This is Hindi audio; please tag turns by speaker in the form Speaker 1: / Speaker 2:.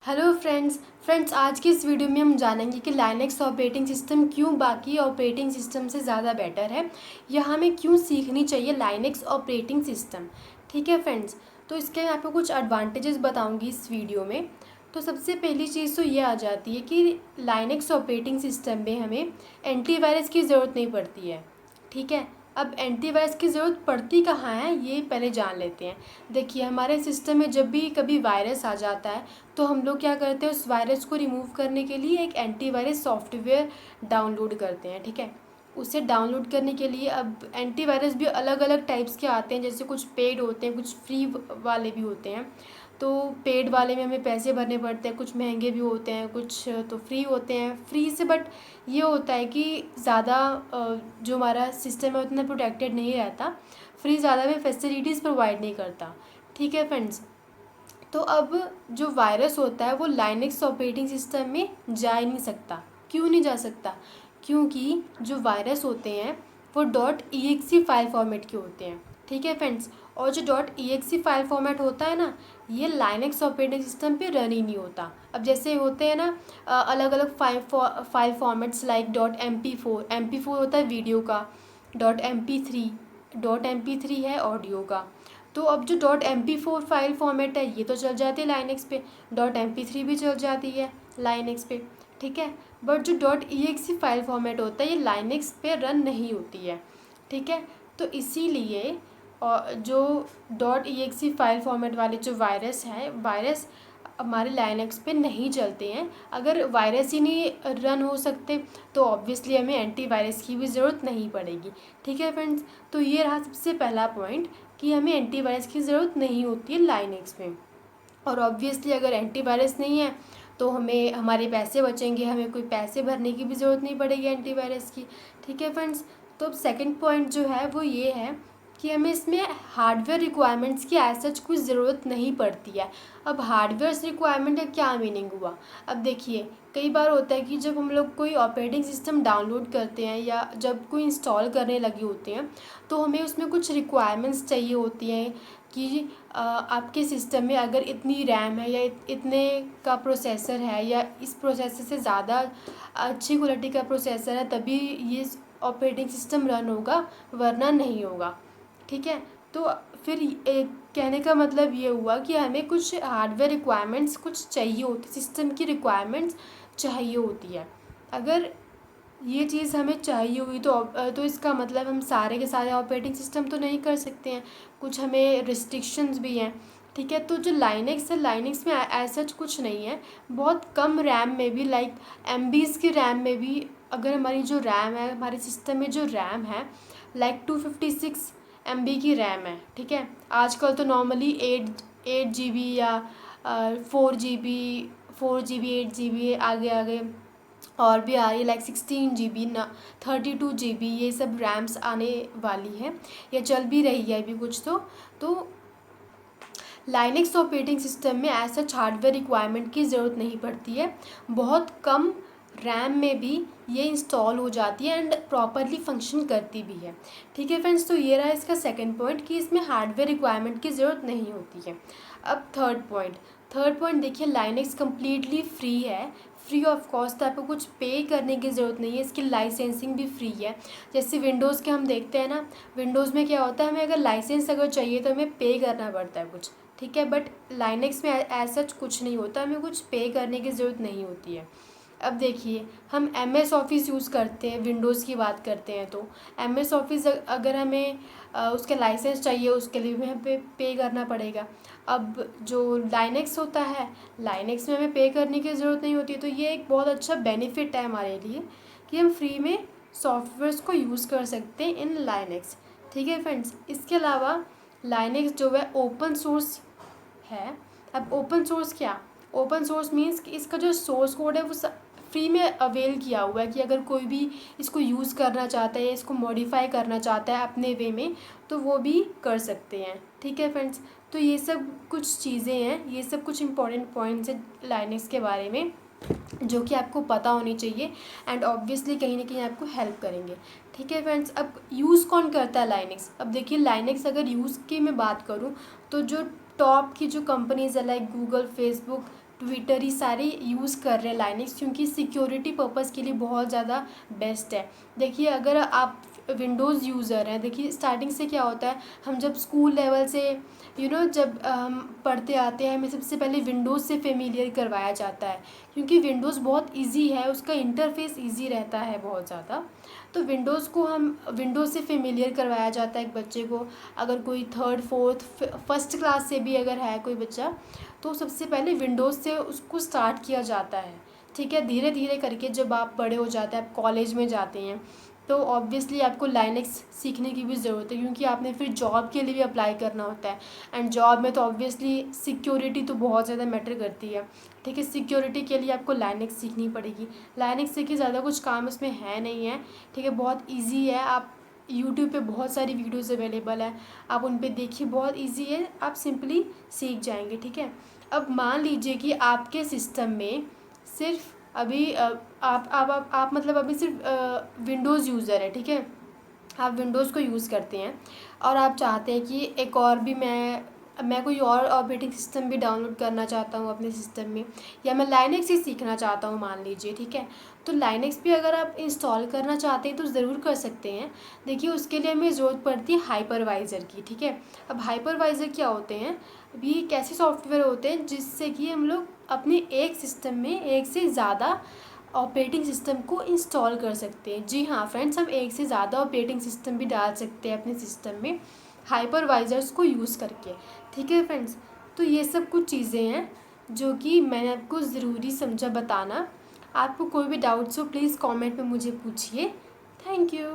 Speaker 1: हेलो फ्रेंड्स आज की इस वीडियो में हम जानेंगे कि लाइनक्स ऑपरेटिंग सिस्टम क्यों बाकी ऑपरेटिंग सिस्टम से ज़्यादा बेटर है या हमें क्यों सीखनी चाहिए लाइनक्स ऑपरेटिंग सिस्टम। ठीक है फ्रेंड्स, तो इसके मैं आपको कुछ एडवांटेजेस बताऊंगी इस वीडियो में। तो सबसे पहली चीज़ तो ये आ जाती है कि लाइनक्स ऑपरेटिंग सिस्टम में हमें एंटीवायरस की ज़रूरत नहीं पड़ती है। ठीक है, अब एंटीवायरस की ज़रूरत पड़ती कहाँ है ये पहले जान लेते हैं। देखिए, हमारे सिस्टम में जब भी कभी वायरस आ जाता है तो हम लोग क्या करते हैं, उस वायरस को रिमूव करने के लिए एक एंटीवायरस सॉफ्टवेयर डाउनलोड करते हैं। ठीक है, उसे डाउनलोड करने के लिए अब एंटीवायरस भी अलग अलग टाइप्स के आते हैं, जैसे कुछ पेड होते हैं, कुछ फ्री वाले भी होते हैं। तो पेड वाले में हमें पैसे भरने पड़ते हैं, कुछ महंगे भी होते हैं, कुछ तो फ्री होते हैं। फ्री से बट ये होता है कि ज़्यादा जो हमारा सिस्टम है उतना प्रोटेक्टेड नहीं रहता। फ्री ज़्यादा में फैसिलिटीज़ प्रोवाइड नहीं करता। ठीक है फ्रेंड्स, तो अब जो वायरस होता है वो लाइनक्स ऑपरेटिंग सिस्टम में जा ही नहीं सकता। क्यों नहीं जा सकता? क्योंकि जो वायरस होते हैं वो .exe फाइल फॉर्मेट के होते हैं। ठीक है फ्रेंड्स, और जो .exe फाइल फॉर्मेट होता है ना, ये लाइनक्स ऑपरेटिंग सिस्टम पे रन ही नहीं होता। अब जैसे होते हैं ना अलग अलग फाइल फॉर्मेट्स लाइक .mp4 होता है वीडियो का, .mp3 है ऑडियो का। तो अब जो .mp4 फाइल फॉर्मेट है ये तो चल जाती है लाइनक्स पे, .mp3 भी चल जाती है लाइनक्स पे। ठीक है, बट जो .exe फाइल फॉर्मेट होता है ये लाइनक्स पे रन नहीं होती है। ठीक है, तो इसीलिए और जो .exe फाइल फॉर्मेट वाले जो वायरस हमारे लाइनक्स पे नहीं चलते हैं। अगर वायरस ही नहीं रन हो सकते तो ऑब्वियसली हमें एंटीवायरस की भी ज़रूरत नहीं पड़ेगी। ठीक है फ्रेंड्स, तो ये रहा सबसे पहला पॉइंट कि हमें एंटीवायरस की ज़रूरत नहीं होती है लाइनक्स में। और ऑब्वियसली अगर एंटीवायरस नहीं है तो हमें हमारे पैसे बचेंगे, हमें कोई पैसे भरने की भी ज़रूरत नहीं पड़ेगी एंटीवायरस की। ठीक है फ्रेंड्स, तो अब सेकंड पॉइंट जो है वो ये है कि हमें इसमें हार्डवेयर रिक्वायरमेंट्स की एज सच कोई ज़रूरत नहीं पड़ती है। अब हार्डवेयर रिक्वायरमेंट का क्या मीनिंग हुआ? अब देखिए, कई बार होता है कि जब हम लोग कोई ऑपरेटिंग सिस्टम डाउनलोड करते हैं या जब कोई इंस्टॉल करने लगे होते हैं तो हमें उसमें कुछ रिक्वायरमेंट्स चाहिए होती हैं कि आपके सिस्टम में अगर इतनी रैम है या इतने का प्रोसेसर है या इस प्रोसेसर से ज़्यादा अच्छी क्वालिटी का प्रोसेसर है तभी ये ऑपरेटिंग सिस्टम रन होगा, वरना नहीं होगा। ठीक है, तो फिर कहने का मतलब ये हुआ कि हमें कुछ हार्डवेयर रिक्वायरमेंट्स कुछ चाहिए होती, सिस्टम की रिक्वायरमेंट्स चाहिए होती है। अगर ये चीज़ हमें चाहिए हुई तो इसका मतलब हम सारे के सारे ऑपरेटिंग सिस्टम तो नहीं कर सकते हैं, कुछ हमें रिस्ट्रिक्शंस भी हैं। ठीक है, तो जो लाइनक्स है, लाइनक्स में ऐसा कुछ नहीं है। बहुत कम रैम में भी लाइक MBs की रैम में भी अगर हमारी जो रैम है, हमारे सिस्टम में जो रैम है लाइक 256 MB की रैम है। ठीक है, आजकल तो नॉर्मली 8 GB या 4 GB 8 GB आगे आगे और भी आ रही है लाइक 16 GB ना 32 GB, ये सब रैम्स आने वाली है या चल भी रही है अभी कुछ तो लाइनक्स ऑपरेटिंग सिस्टम में ऐसा हार्डवेयर रिक्वायरमेंट की ज़रूरत नहीं पड़ती है। बहुत कम रैम में भी ये इंस्टॉल हो जाती है एंड प्रॉपरली फंक्शन करती भी है। ठीक है फ्रेंड्स, तो ये रहा इसका सेकंड पॉइंट कि इसमें हार्डवेयर रिक्वायरमेंट की ज़रूरत नहीं होती है। अब थर्ड पॉइंट देखिए, लाइनक्स कम्प्लीटली फ्री है, फ्री ऑफ कॉस्ट। आपको कुछ पे करने की ज़रूरत नहीं है, इसकी लाइसेंसिंग भी फ्री है। जैसे विंडोज़ के हम देखते हैं ना, विंडोज़ में क्या होता है, हमें अगर लाइसेंस अगर चाहिए तो हमें पे करना पड़ता है कुछ। ठीक है, बट लाइनक्स में ऐसा कुछ नहीं होता, हमें कुछ पे करने की ज़रूरत नहीं होती है। अब देखिए, हम MS ऑफिस यूज़ करते हैं, विंडोज़ की बात करते हैं तो MS ऑफिस अगर हमें उसके लाइसेंस चाहिए उसके लिए भी हमें पे करना पड़ेगा। अब जो लाइनक्स होता है, लाइनक्स में हमें पे करने की ज़रूरत नहीं होती है। तो ये एक बहुत अच्छा बेनिफिट है हमारे लिए कि हम फ्री में सॉफ्टवेयर्स को यूज़ कर सकते हैं इन लाइनक्स। ठीक है फ्रेंड्स, इसके अलावा लाइनक्स जो है ओपन सोर्स है। अब ओपन सोर्स क्या? ओपन सोर्स मीन्स कि इसका जो सोर्स कोड है वो फ्री में अवेल किया हुआ है कि अगर कोई भी इसको यूज़ करना चाहता है, इसको मॉडिफाई करना चाहता है अपने वे में तो वो भी कर सकते हैं। ठीक है फ्रेंड्स, तो ये सब कुछ चीज़ें हैं, ये सब कुछ इंपॉर्टेंट पॉइंट्स हैं लाइनक्स के बारे में जो कि आपको पता होनी चाहिए एंड ऑब्वियसली कहीं ना कहीं आपको हेल्प करेंगे। ठीक है फ्रेंड्स, अब यूज़ कौन करता है लाइनक्स? अब देखिए, लाइनक्स अगर यूज़ की मैं बात करूँ तो जो टॉप की जो कंपनीज़ है लाइक गूगल, फेसबुक, ट्विटर ही सारे यूज़ कर रहे हैं लाइनक्स, क्योंकि सिक्योरिटी पर्पज़ के लिए बहुत ज़्यादा बेस्ट है। देखिए अगर आप विंडोज़ यूज़र हैं, देखिए स्टार्टिंग से क्या होता है, हम जब स्कूल लेवल से जब हम पढ़ते आते हैं, हमें सबसे पहले विंडोज़ से फेमिलियर करवाया जाता है, क्योंकि विंडोज़ बहुत इजी है, उसका इंटरफेस इजी रहता है बहुत ज़्यादा। तो विंडोज़ से फेमिलियर करवाया जाता है एक बच्चे को। अगर कोई थर्ड फोर्थ फर्स्ट क्लास से भी अगर है कोई बच्चा, तो सबसे पहले विंडोज़ से उसको स्टार्ट किया जाता है। ठीक है, धीरे धीरे करके जब आप बड़े हो जाते हैं, आप कॉलेज में जाते हैं, तो ऑब्वियसली आपको लाइनक्स सीखने की भी ज़रूरत है, क्योंकि आपने फिर जॉब के लिए भी अप्लाई करना होता है। एंड जॉब में तो ऑब्वियसली सिक्योरिटी तो बहुत ज़्यादा मैटर करती है। ठीक है, सिक्योरिटी के लिए आपको लाइनक्स सीखनी पड़ेगी। लाइनक्स सीखिए, ज़्यादा कुछ काम इसमें है नहीं है। ठीक है, बहुत ईजी है। आप यूट्यूब पे बहुत सारी वीडियोज़ अवेलेबल है, आप उन पे देखिए, बहुत ईजी है, आप सिंपली सीख जाएंगे। ठीक है, अब मान लीजिए कि आपके सिस्टम में सिर्फ अभी आप मतलब अभी सिर्फ विंडोज़ यूज़र है। ठीक है, आप विंडोज़ को यूज़ करते हैं और आप चाहते हैं कि एक और भी मैं कोई और ऑपरेटिंग सिस्टम भी डाउनलोड करना चाहता हूँ अपने सिस्टम में, या मैं लाइनक्स ही सीखना चाहता हूँ मान लीजिए। ठीक है, तो लाइनक्स भी अगर आप इंस्टॉल करना चाहते हैं तो ज़रूर कर सकते हैं। देखिए उसके लिए हमें ज़रूरत पड़ती है हाइपरवाइज़र की। ठीक है, अब हाइपरवाइज़र क्या होते हैं, अभी एक ऐसे सॉफ्टवेयर होते हैं जिससे कि हम लोग अपने एक सिस्टम में एक से ज़्यादा ऑपरेटिंग सिस्टम को इंस्टॉल कर सकते हैं। जी हाँ फ्रेंड्स, हम एक से ज़्यादा ऑपरेटिंग सिस्टम भी डाल सकते हैं अपने सिस्टम में हाइपरवाइजर्स को यूज़ करके। ठीक है फ्रेंड्स, तो ये सब कुछ चीज़ें हैं जो कि मैंने आपको ज़रूरी समझा बताना। आपको कोई भी डाउट्स हो प्लीज़ कमेंट में मुझे पूछिए। Thank you.